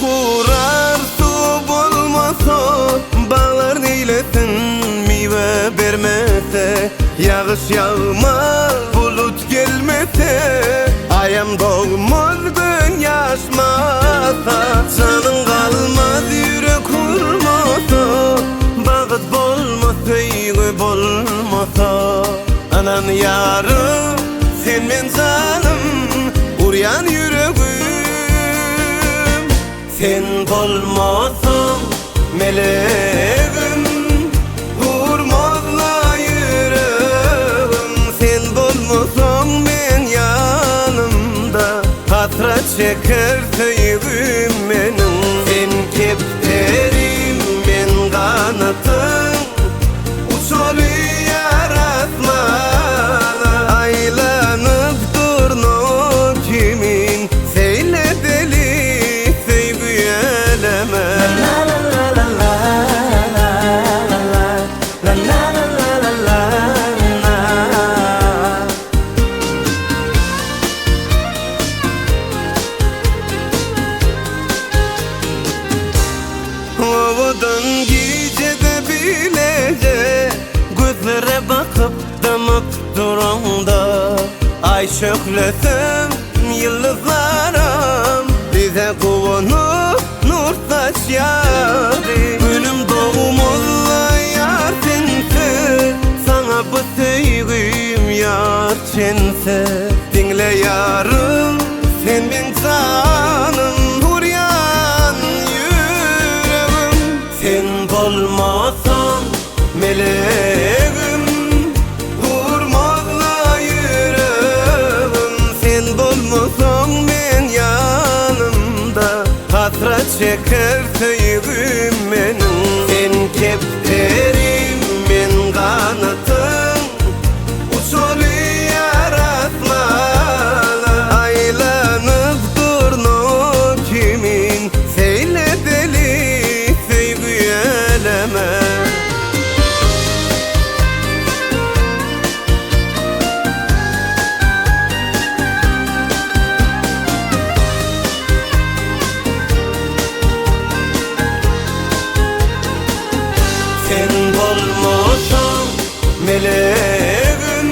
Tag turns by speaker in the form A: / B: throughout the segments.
A: kurar su bolmasa, bağlar neylesin meyve vermese, yağış yağmaz bulut gelmese, ayam doğmaz gün yaşmasa, canın kalmaz yürek kurmasa, bağıt bolmasa iyi bolmasa. Anan yarım sen men canım, uryan yüreğim. Sen bolmasan meleğim, vurmazla yüreğim. Sen bolmasan men yanımda, hasret çeker tüyüm benim. Sen kepterim men kanatım, uçalı yaratmalı. Aylanıp durno kimin, seyle deli Ovadan gecede bilece, gözlere bakıp damak duranda, ay şöklesem yıldızlarım bize kuvunu nur saçardı. Gülüm doğumuzla yar sense, sana bu sevgim yar çense. Dinle yarım sen ben canım, uryan yüreğim. Sen bolmasan meleğim, vurmazla yüreğim. Sen bolmasan men yanımda, hasret çeker tüyüm benim. Sen kepterim men kanatım, uçalı yaratmalı. Aylanıp durno kimin, seyle deli sevgi eleme. Sen bolmasan meleğim,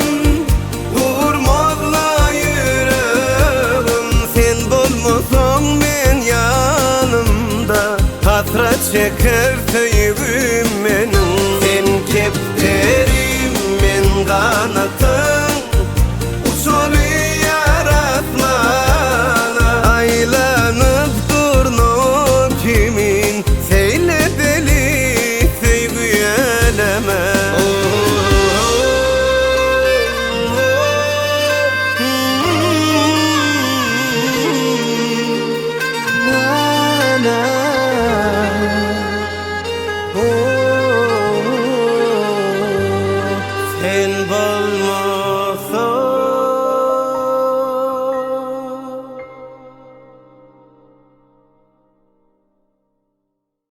A: vurmazla yüreğim. Sen bolmasan men yanımda, hasret çeker tüyüm benim. Sen kepterim men kanatım,